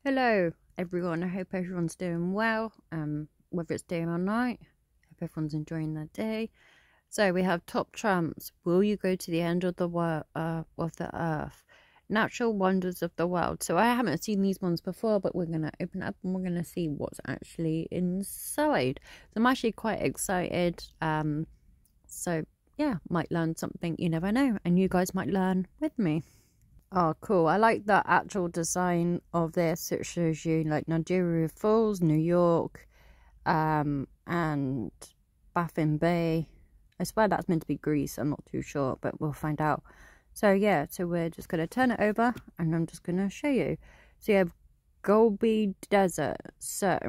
Hello everyone, I hope everyone's doing well, whether it's day or night. Hope everyone's enjoying their day. So we have top trumps. Will you go to the end of the earth? Natural wonders of the world. So I haven't seen these ones before, but we're gonna open it up and we're gonna see what's actually inside. So I'm actually quite excited. So yeah, might learn something, you never know, and you guys might learn with me. Oh, cool. I like the actual design of this. It shows you like Niagara Falls, New York, and Baffin Bay. I swear that's meant to be Greece. I'm not too sure, but we'll find out. So yeah, so we're just going to turn it over and I'm just going to show you. So you have Gobi Desert. So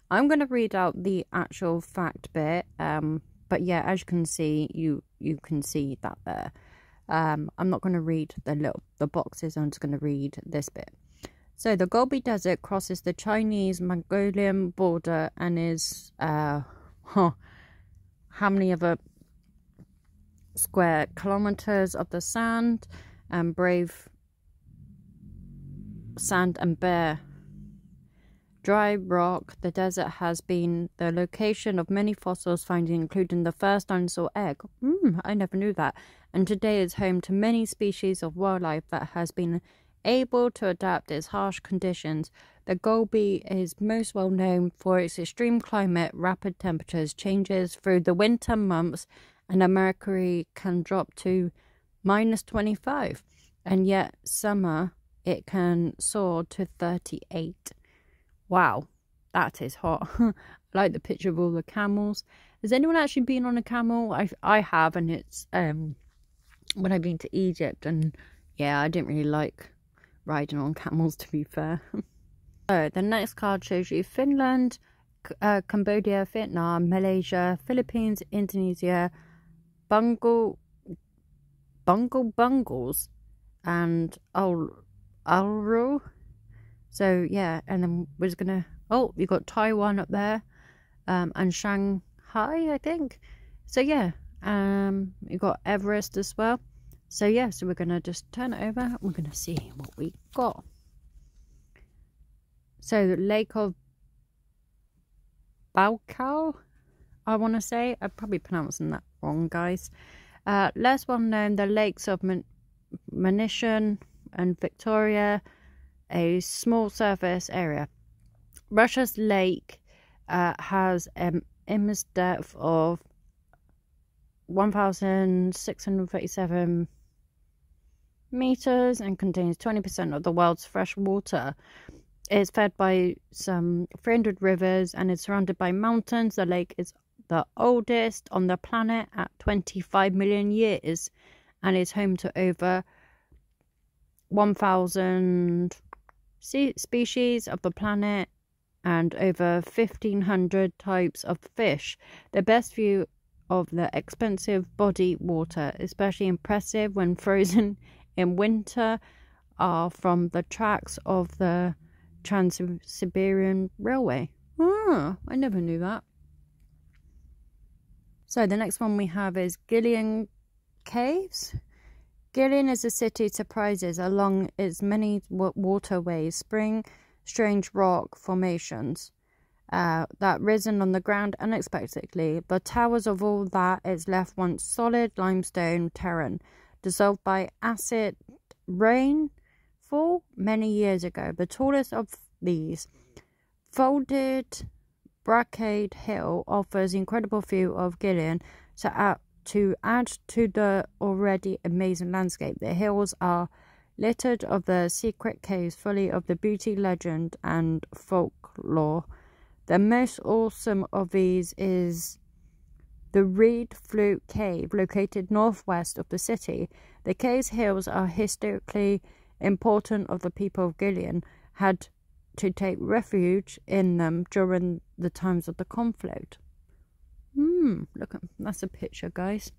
I'm going to read out the actual fact bit. But yeah, as you can see, you can see that there. I'm not going to read the boxes. I'm just going to read this bit. So the Gobi Desert crosses the Chinese-Mongolian border and is how many other square kilometers of the sand and brave sand and bare dry rock. The desert has been the location of many fossils findings, including the first dinosaur egg. I never knew that. And today is home to many species of wildlife that has been able to adapt its harsh conditions. The Gobi is most well known for its extreme climate, rapid temperatures changes through the winter months, and the mercury can drop to -25, and yet summer it can soar to 38. Wow, that is hot. I like the picture of all the camels. Has anyone actually been on a camel? I have, and it's when I've been to Egypt, and yeah, I didn't really like riding on camels, to be fair. So the next card shows you Finland, Cambodia, Vietnam, Malaysia, Philippines, Indonesia, Bungles, and Auru. So yeah, and then we're just gonna, oh, you got Taiwan up there, and Shanghai, I think. So yeah, you got Everest as well. So yeah, so we're gonna just turn it over and we're gonna see what we got. So Lake of Baikal, I want to say. I'm probably pronouncing that wrong, guys. Less well known, the lakes of Manishan and Victoria, a small surface area. Russia's lake has an immense depth of 1,637 meters and contains 20% of the world's fresh water. It's fed by some 300 rivers and is surrounded by mountains. The lake is the oldest on the planet at 25 million years and is home to over 1,000 species of the planet and over 1,500 types of fish. The best view of the expensive body water, especially impressive when frozen in winter, are from the tracks of the Trans-Siberian Railway. I never knew that. So the next one we have is Gillian Caves. Gillian is a city of surprises along its many waterways, spring strange rock formations that risen on the ground unexpectedly. The towers of all that is left once solid limestone terrain, dissolved by acid rainfall many years ago. The tallest of these, folded Bracade Hill, offers incredible view of Gillian. To add to the already amazing landscape, the hills are littered of the secret caves, fully of the beauty, legend, and folklore. The most awesome of these is the Reed Flute Cave, located northwest of the city. The cave's hills are historically important of the people of Gillian had to take refuge in them during the times of the conflict. Look, that's a picture, guys.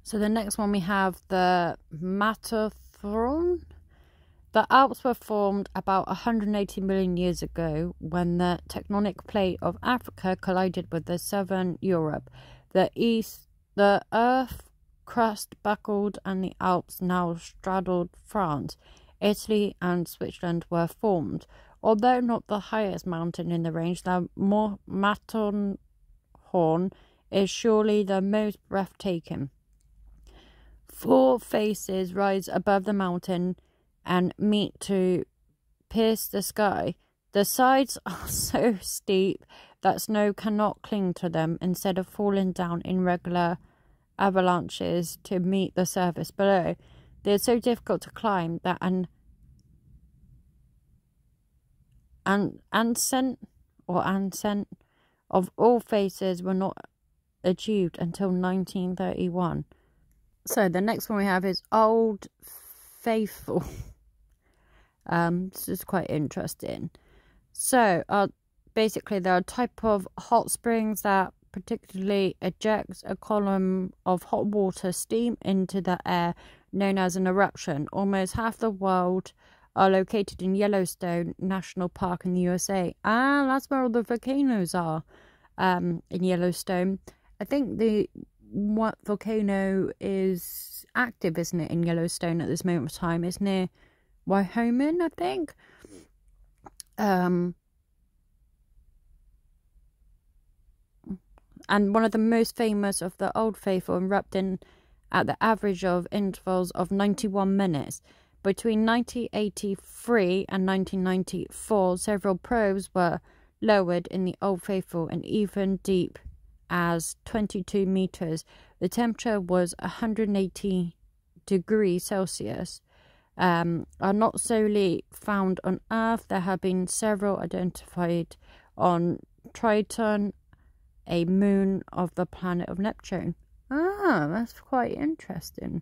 So the next one we have the Matterhorn. The Alps were formed about 180 million years ago when the tectonic plate of Africa collided with the southern Europe. The earth crust buckled and the Alps now straddled France. Italy and Switzerland were formed. Although not the highest mountain in the range, the Matterhorn is surely the most breathtaking. 4 faces rise above the mountain and meet to pierce the sky. The sides are so steep that snow cannot cling to them, instead of falling down in regular avalanches to meet the surface below. They are so difficult to climb that an ascent of all faces were not achieved until 1931. So the next one we have is Old Faithful. This is quite interesting. So basically there are a type of hot springs that particularly ejects a column of hot water steam into the air, known as an eruption. Almost half the world are located in Yellowstone National Park in the USA. That's where all the volcanoes are, in Yellowstone. I think what volcano is active, isn't it, in Yellowstone at this moment of time? It's near Wyoming, I think. And one of the most famous of the Old Faithful erupting at the average of intervals of 91 minutes. Between 1983 and 1994, several probes were lowered in the Old Faithful, and even deep as 22 meters. The temperature was 180 degrees Celsius. Are not solely found on Earth. There have been several identified on Triton, a moon of the planet of Neptune. That's quite interesting.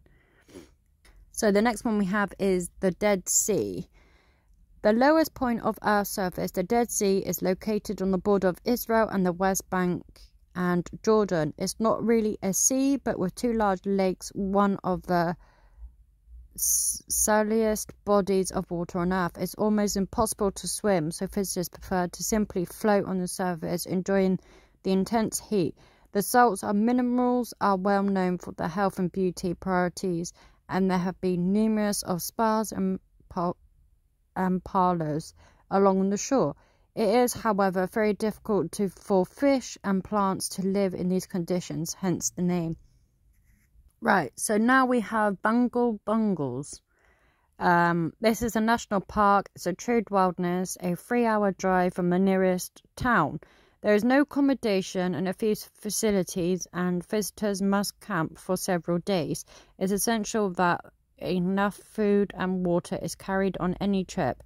So the next one we have is the Dead Sea. The lowest point of Earth's surface, the Dead Sea, is located on the border of Israel and the West Bank and Jordan. It's not really a sea, but with 2 large lakes, one of the saltiest bodies of water on Earth. It's almost impossible to swim, so visitors prefer to simply float on the surface, enjoying the intense heat. The salts and minerals are well known for their health and beauty priorities, and there have been numerous of spas and parlours along the shore. It is, however, very difficult for fish and plants to live in these conditions, hence the name. Right, so now we have Bungle Bungles. This is a national park. It's a true wilderness, a 3-hour drive from the nearest town. There is no accommodation and a few facilities, and visitors must camp for several days. It's essential that enough food and water is carried on any trip.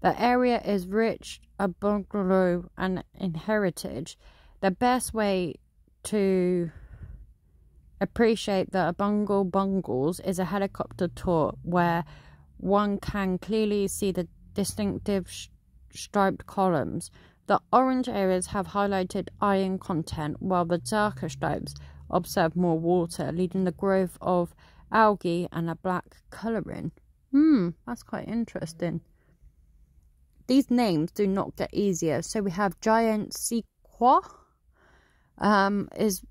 The area is rich in bungalow and in heritage. The best way to appreciate the Bungle Bungles is a helicopter tour, where one can clearly see the distinctive striped columns. The orange areas have highlighted iron content, while the darker stripes observe more water, leading the growth of algae and a black colouring. That's quite interesting. These names do not get easier. So we have giant sequoia. Is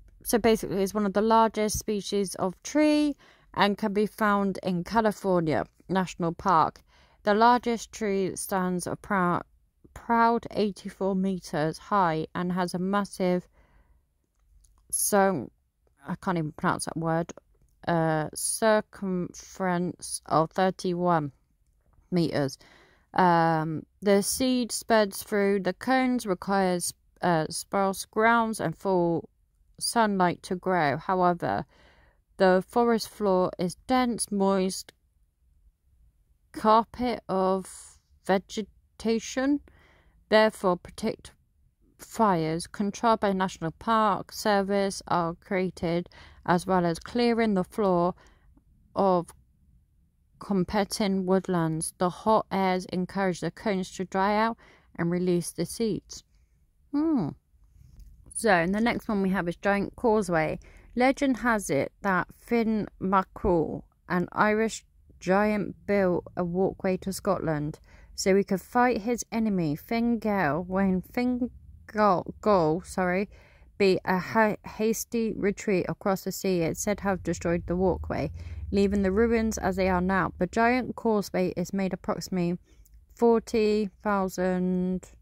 one of the largest species of tree and can be found in California National Park. The largest tree stands a proud 84 meters high and has a massive, I can't even pronounce that word, circumference of 31 meters. The seed spreads through the cones, requires sparse grounds and full sunlight to grow. However, the forest floor is dense, moist carpet of vegetation. Therefore, protect fires controlled by National Park Service are created, as well as clearing the floor of competing woodlands. The hot airs encourage the cones to dry out and release the seeds. So, and the next one we have is Giant Causeway. Legend has it that Finn McCool, an Irish giant, built a walkway to Scotland so he could fight his enemy Finn Gael when Finn Gael beat a hasty retreat across the sea. It's said to have destroyed the walkway. leaving the ruins as they are now. The giant causeway is made approximately 40,000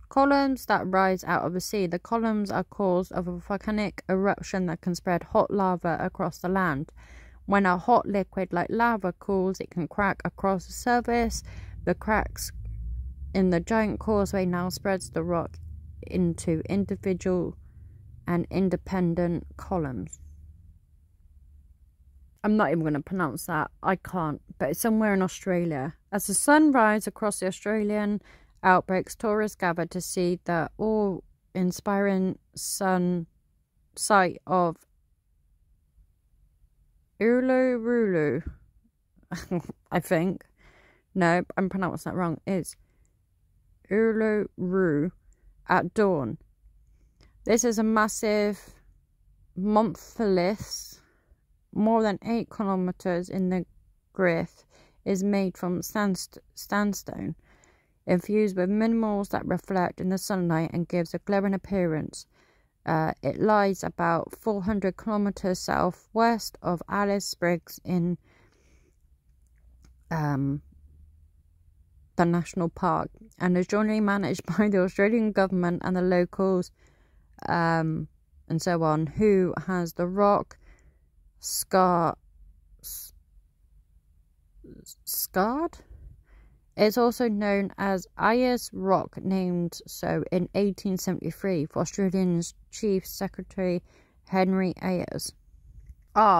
columns that rise out of the sea. The columns are caused of a volcanic eruption that can spread hot lava across the land. When a hot liquid like lava cools, it can crack across the surface. The cracks in the giant causeway now spreads the rock into individual and independent columns. I'm not even going to pronounce that. I can't. But it's somewhere in Australia. As the sun rises across the Australian outbreaks, tourists gather to see the awe-inspiring sun sight of Uluru. I think. No, I'm pronouncing that wrong. It's Uluru at dawn. This is a massive monolith, more than 8 kilometers in the girth, is made from sandstone, infused with minerals that reflect in the sunlight and gives a glowing appearance. It lies about 400 kilometers southwest of Alice Springs in the national park, and is jointly managed by the Australian government and the locals, and so on, who has the rock scarred. It's also known as Ayers Rock, named so in 1873 for Australian Chief Secretary Henry Ayers.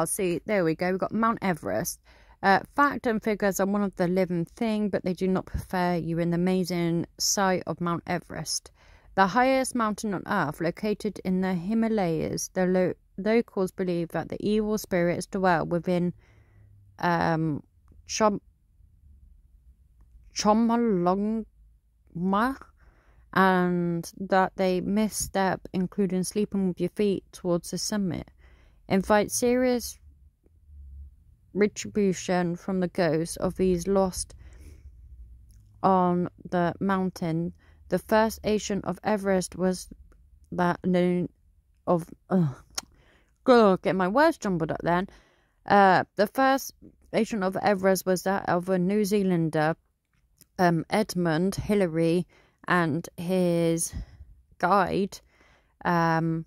See, there we go. We've got Mount Everest. Fact and figures are one of the living thing, but they do not prepare you in the amazing sight of Mount Everest. The highest mountain on Earth, located in the Himalayas, the locals believe that the evil spirits dwell within Chomolungma, and that they misstep, including sleeping with your feet towards the summit, invite serious retribution from the ghosts of these lost on the mountain. The first station of Everest was that known of get my words jumbled up then. The first station of Everest was that of a New Zealander, Edmund Hillary, and his guide in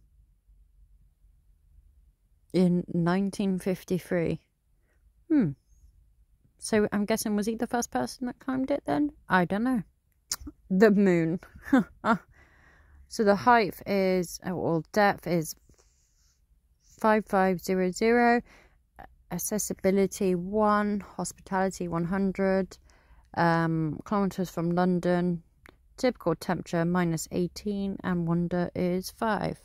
1953. So I'm guessing, was he the first person that climbed it then? I don't know. The moon. So the height is, or depth is 5500, accessibility 1, hospitality 100, kilometers from London, typical temperature -18, and wonder is 5.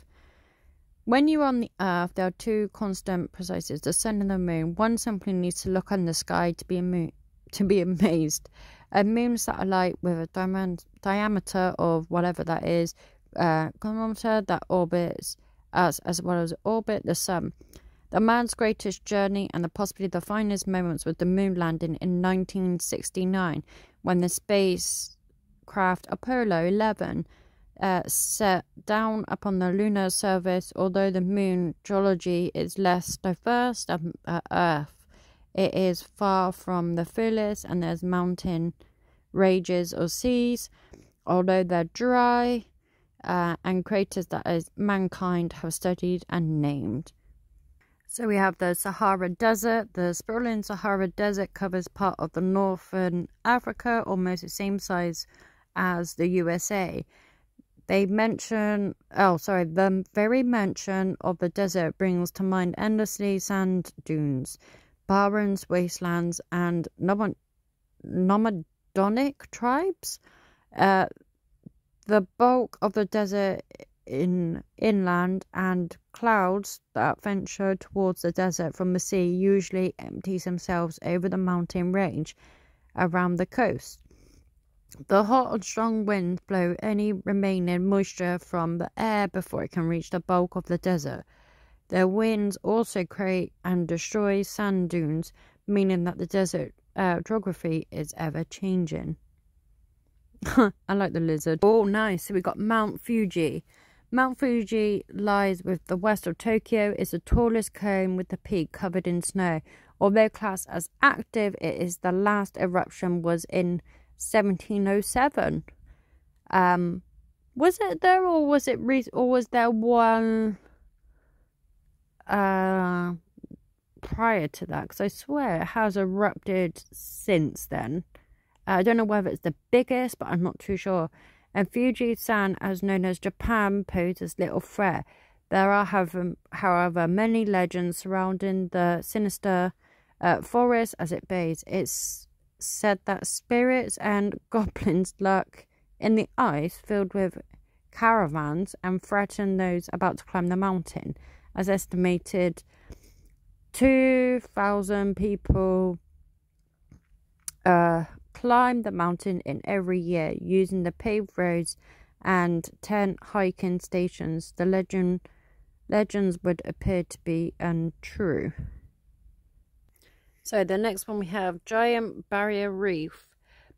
When you're on the Earth, there are 2 constant processes, the sun and the moon. One simply needs to look in the sky to be amazed. A moon satellite with a diameter of whatever that is, kilometer, that orbits us as well as orbit the sun. The man's greatest journey and possibly the finest moments was the moon landing in 1969, when the spacecraft Apollo 11 set down upon the lunar surface. Although the moon geology is less diverse than Earth, it is far from the fearless, and there's mountain ranges or seas, although they're dry, and craters that as mankind have studied and named. So we have the Sahara Desert. The sprawling Sahara Desert covers part of the northern Africa, almost the same size as the USA. The very mention of the desert brings to mind endlessly sand dunes, barren wastelands, and nomadic tribes. The bulk of the desert inland, and clouds that venture towards the desert from the sea usually empties themselves over the mountain range around the coast. The hot and strong winds blow any remaining moisture from the air before it can reach the bulk of the desert. The winds also create and destroy sand dunes, meaning that the desert geography is ever changing. I like the lizard. Oh, nice. So we got Mount Fuji. Mount Fuji lies with the west of Tokyo. It's the tallest cone with the peak covered in snow. Although classed as active, it is the last eruption was in 1707. Was it there, or was it or was there one prior to that? Because I swear it has erupted since then. I don't know whether it's the biggest, but I'm not too sure. And Fuji-san, as known as Japan, poses little threat. There are, however, many legends surrounding the sinister forest as it bathes. It's said that spirits and goblins lurk in the ice filled with caravans and threaten those about to climb the mountain. As estimated, 2,000 people climb the mountain in every year using the paved roads and 10 hiking stations. The legends would appear to be untrue. So the next one we have Giant Barrier Reef.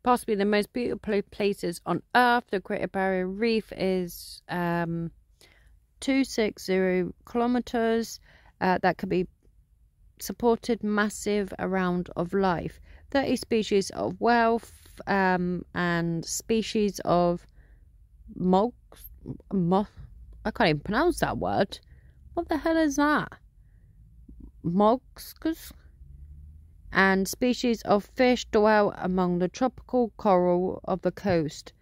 Possibly the most beautiful places on Earth. The Great Barrier Reef is 260 kilometers. That could be supported massive around of life. 30 species of whale and species of I can't even pronounce that word. What the hell is that? Mollusks and species of fish dwell among the tropical coral of the coast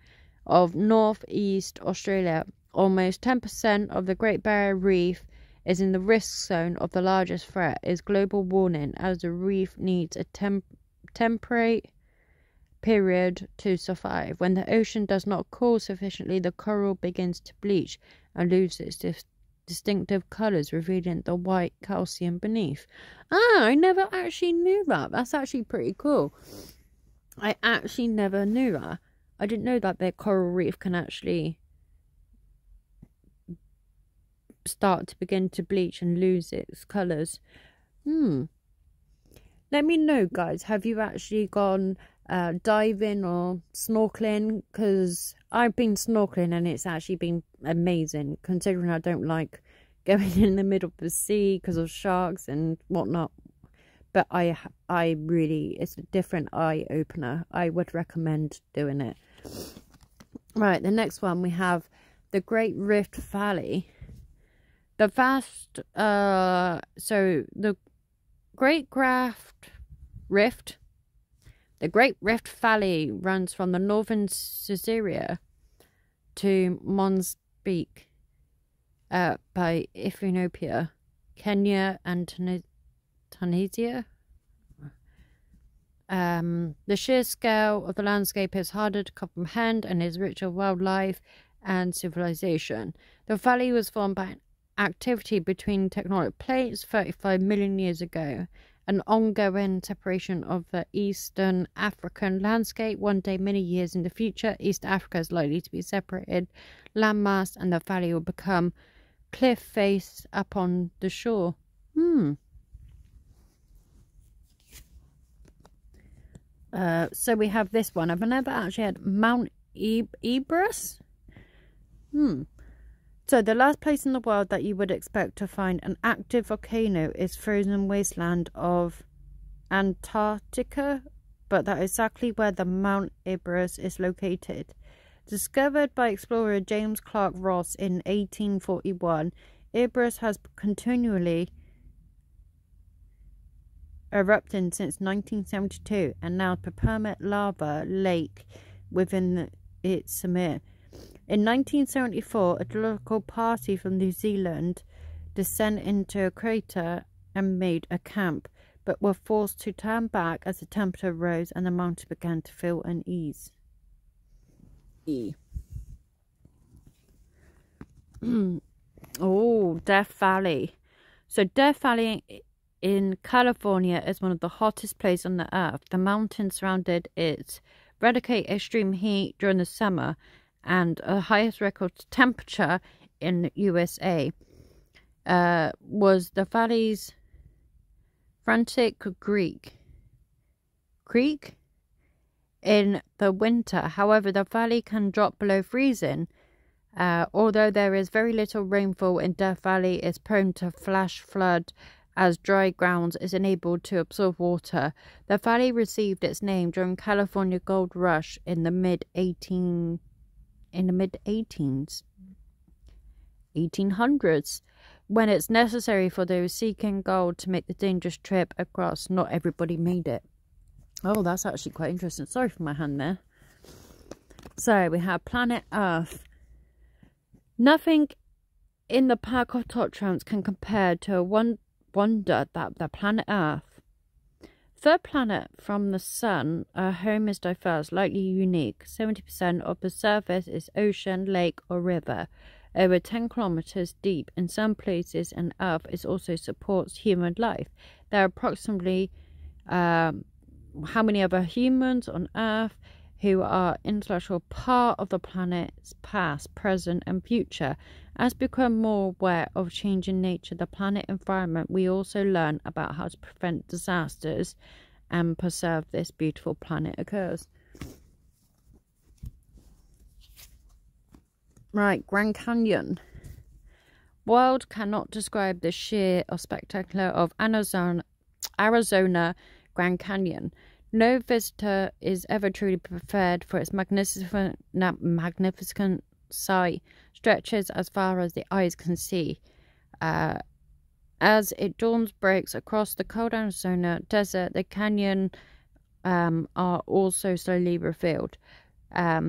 of northeast Australia. Almost 10% of the Great Barrier Reef is in the risk zone of the largest threat is global warming, as the reef needs a temperate period to survive. When the ocean does not cool sufficiently, the coral begins to bleach and lose its distinctive colours, revealing the white calcium beneath. I never actually knew that. That's actually pretty cool. I actually never knew that. I didn't know that their coral reef can actually start to begin to bleach and lose its colours. Let me know, guys, have you actually gone diving or snorkeling? Because I've been snorkeling and it's actually been amazing, considering I don't like going in the middle of the sea because of sharks and whatnot. But I really, it's a different eye opener. I would recommend doing it. Right, the next one we have the Great Rift Valley. The vast, so the Great Rift Valley runs from the northern Caesarea to Mozambique by Ethiopia, Kenya and Tunisia. The sheer scale of the landscape is harder to comprehend and is rich of wildlife and civilization. The valley was formed by an activity between tectonic plates 35 million years ago, an ongoing separation of the Eastern African landscape. One day, many years in the future, East Africa is likely to be separated landmass and the valley will become cliff face upon the shore. So we have this one. I've never actually had Mount Elbrus. So the last place in the world that you would expect to find an active volcano is frozen wasteland of Antarctica, but that is exactly where the Mount Elbrus is located. Discovered by explorer James Clark Ross in 1841, Elbrus has continually erupting since 1972 and now a permanent lava lake within its summit. In 1974, a geological party from New Zealand descended into a crater and made a camp, but were forced to turn back as the temperature rose and the mountain began to feel unease. Oh, Death Valley. So Death Valley in California is one of the hottest places on the earth. The mountains surrounded it radicate extreme heat during the summer and the highest record temperature in USA was the valley's Frantic Creek in the winter. However, the valley can drop below freezing Although there is very little rainfall in Death Valley, it's prone to flash flood as dry ground is unable to absorb water. The valley received its name during California gold rush in the mid 1800s, when it's necessary for those seeking gold to make the dangerous trip across. Not everybody made it. Oh, that's actually quite interesting. Sorry for my hand there. So we have planet Earth. Nothing in the pack of top tramps can compare to a wonder that the planet Earth. Third planet from the sun, our home is diverse, likely unique. 70% of the surface is ocean, lake or river, over 10 kilometers deep in some places, and Earth also supports human life. There are approximately how many other humans on Earth who are intellectual part of the planet's past, present and future. As we become more aware of changing nature, the planet environment, we also learn about how to prevent disasters and preserve this beautiful planet occurs. Right, Grand Canyon. World cannot describe the sheer or spectacular of Arizona Grand Canyon. No visitor is ever truly prepared for its magnificent sight. Stretches as far as the eyes can see. As it dawns breaks across the cold Arizona desert, the canyon are also slowly revealed. Yeah,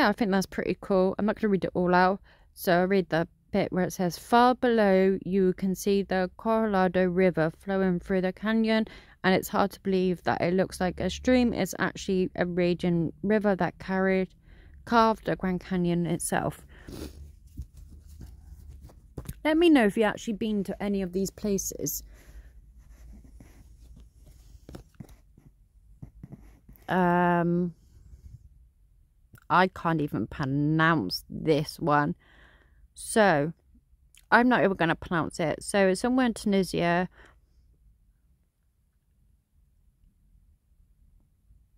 I think that's pretty cool. I'm not going to read it all out, so I'll read the bit where it says, far below you can see the Colorado River flowing through the canyon, and it's hard to believe that it looks like a stream. It's actually a raging river that carved the Grand Canyon itself. Let me know if you've actually been to any of these places. I can't even pronounce this one, so I'm not even going to pronounce it. So it's somewhere in Tunisia,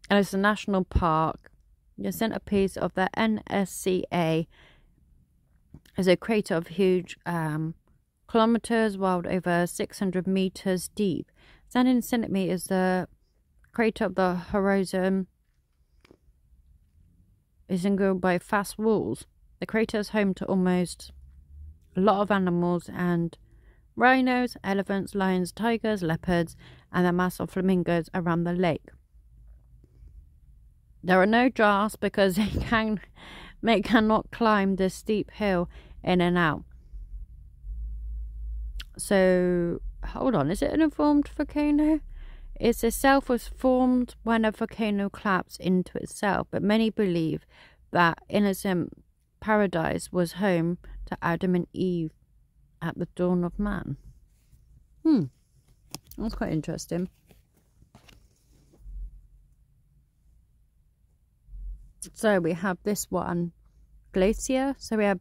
and it's a national park. The centerpiece of the NSCA is a crater of huge kilometers wide, over 600 meters deep. Standing in centimeters, the crater of the horizon is engulfed by fast walls. The crater is home to almost a lot of animals, and rhinos, elephants, lions, tigers, leopards, and a mass of flamingos around the lake. There are no giraffes because they cannot climb the steep hill in and out. So, hold on, is it an informed volcano? It itself was formed when a volcano collapsed into itself, but many believe that innocent paradise was home to Adam and Eve at the dawn of man. That's quite interesting. So we have this one, glacier. So we have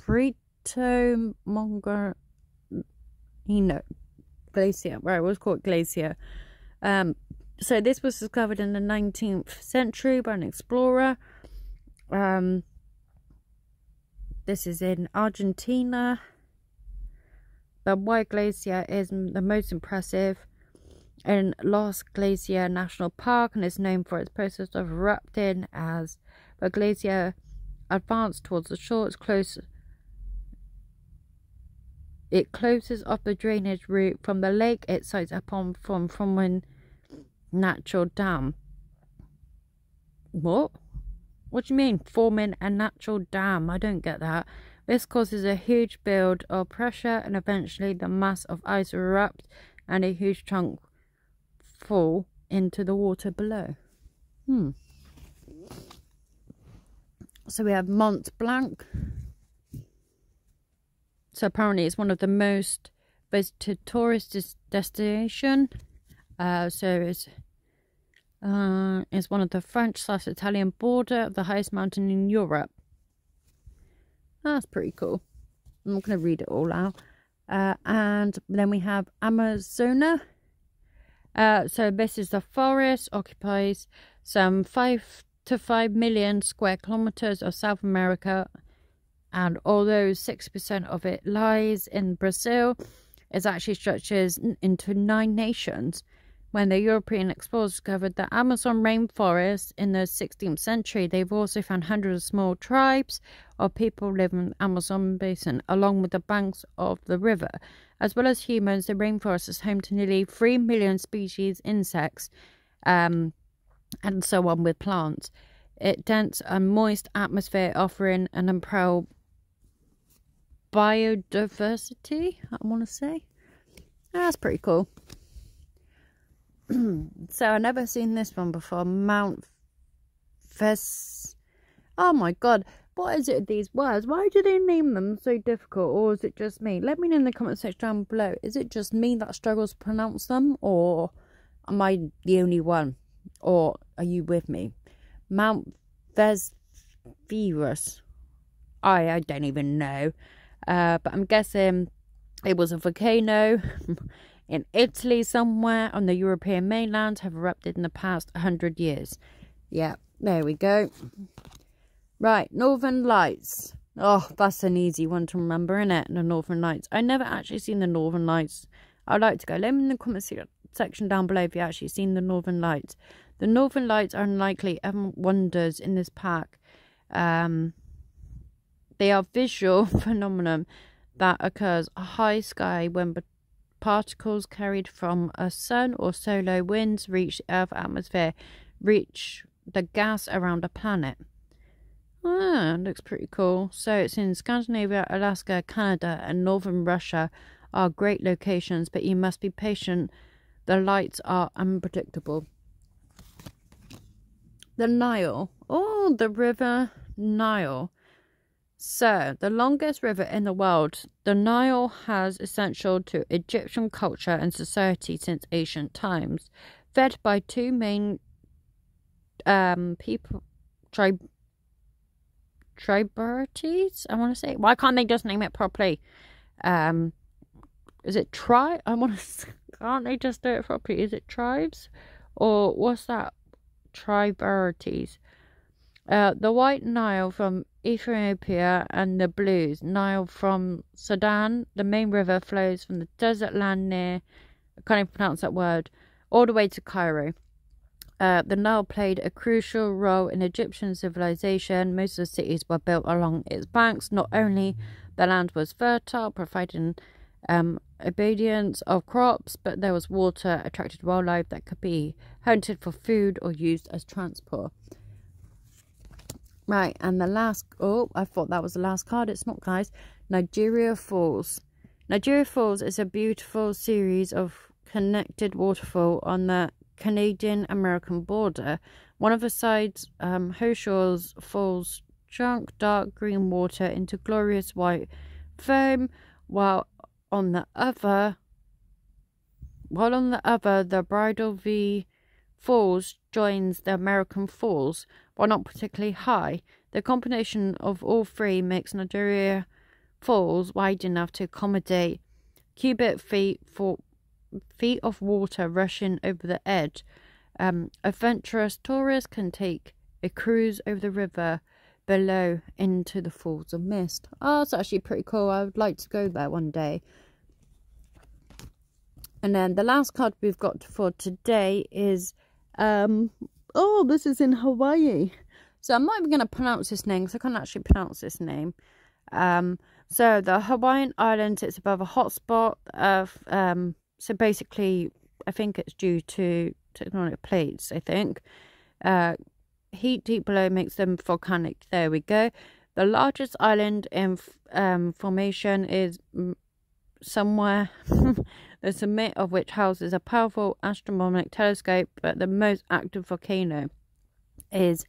Perito Moreno glacier. Right, we'll call it glacier. So this was discovered in the 19th century by an explorer. This is in Argentina. The White Glacier is the most impressive in Los Glacier National Park, and is known for its process of erupting. As the glacier advanced towards the shore, it closes off the drainage route from the lake it sites upon from a natural dam. What do you mean, forming a natural dam? I don't get that. This causes a huge build of pressure, and eventually the mass of ice erupts and a huge chunk fall into the water below. So we have Mont Blanc. So apparently it's one of the most visited tourist destination. So it's one of the French/Italian border of the highest mountain in Europe. That's pretty cool. I'm not going to read it all out. And then we have Amazona. So this is the forest, occupies some 5 to 5 million square kilometers of South America, and although 6% of it lies in Brazil, it actually stretches into 9 nations. When the European explorers discovered the Amazon rainforest in the 16th century, they've also found hundreds of small tribes of people living in the Amazon basin along with the banks of the river. As well as humans, the rainforest is home to nearly 3 million species, insects, and so on with plants. It dense and moist atmosphere offering an unparalleled biodiversity, I want to say. That's pretty cool. So I've never seen this one before. Mount Ves. Oh my god, what is it with these words? Why do they name them so difficult, or is it just me? Let me know in the comment section down below. Is it just me that struggles to pronounce them, or am I the only one, or are you with me? Mount Vesuvius. I don't even know, but I'm guessing it was a volcano in Italy somewhere on the European mainland, have erupted in the past 100 years. Yeah, there we go. Right, Northern Lights. Oh, that's an easy one to remember, isn't it? The Northern Lights. I never actually seen the Northern Lights. I'd like to go. Let me know in the comment section down below if you actually seen the Northern Lights. The Northern Lights are unlikely wonders in this park. They are visual phenomenon that occurs high sky when particles carried from a sun or solar winds reach the Earth's atmosphere, reach the gas around a planet. Ah, looks pretty cool. So it's in Scandinavia, Alaska, Canada, and northern Russia are great locations, but you must be patient. The lights are unpredictable. The Nile. Oh, the River Nile. So, the longest river in the world, the Nile has essential to Egyptian culture and society since ancient times. Fed by two main tributaries, I want to say. Why can't they just name it properly? Is it can't they just do it properly? Is it tribes? Or what's that? Tributaries. The White Nile from Ethiopia and the Blue Nile from Sudan. The main river flows from the desert land near, I can't even pronounce that word, all the way to Cairo. The Nile played a crucial role in Egyptian civilization. Most of the cities were built along its banks. Not only the land was fertile, providing abundance of crops, but there was water, attracted wildlife that could be hunted for food or used as transport. Right, and the last, oh, I thought that was the last card. It's not, guys. Niagara Falls. Niagara Falls is a beautiful series of connected waterfall on the Canadian-American border. One of the sides, Hoshaw's Falls, chunk dark green water into glorious white foam, while on the other, the Bridal V Falls joins the American Falls, while not particularly high. The combination of all three makes Niagara Falls wide enough to accommodate cubic feet of water rushing over the edge. Adventurous tourists can take a cruise over the river below into the Falls of Mist. Oh, it's actually pretty cool. I would like to go there one day. And then the last card we've got for today is oh, this is in Hawaii. So I'm not even going to pronounce this name because I can't actually pronounce this name. So the Hawaiian Islands, it's above a hotspot of so basically I think it's due to tectonic plates, I think. Heat deep below makes them volcanic. There we go. The largest island in formation is somewhere the summit of which houses a powerful astronomical telescope, but the most active volcano is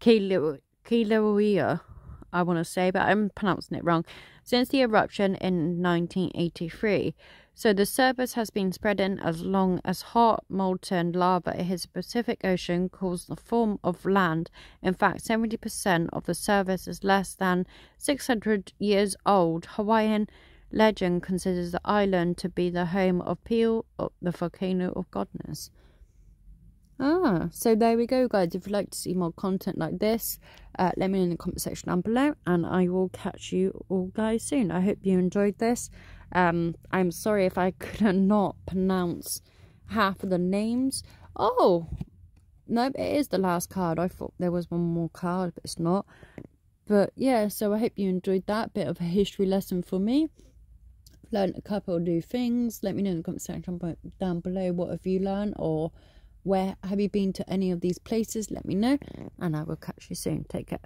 Kilauea, I want to say, but I'm pronouncing it wrong, since the eruption in 1983. So the surface has been spreading as long as hot, molten lava in the Pacific Ocean calls the form of land. In fact, 70% of the surface is less than 600 years old. Hawaiian legend considers the island to be the home of Pio, the volcano of goddess. Oh, yeah, so there we go, guys. If you'd like to see more content like this, let me know in the comment section down below, and I will catch you all guys soon. I hope you enjoyed this. I'm sorry if I could not pronounce half of the names. Oh no, it is the last card. I thought there was one more card, but it's not. But yeah, so I hope you enjoyed that bit of a history lesson for me. Learned a couple of new things. Let me know in the comment section down below, what have you learned, or where have you been to any of these places? Let me know, and I will catch you soon. Take care.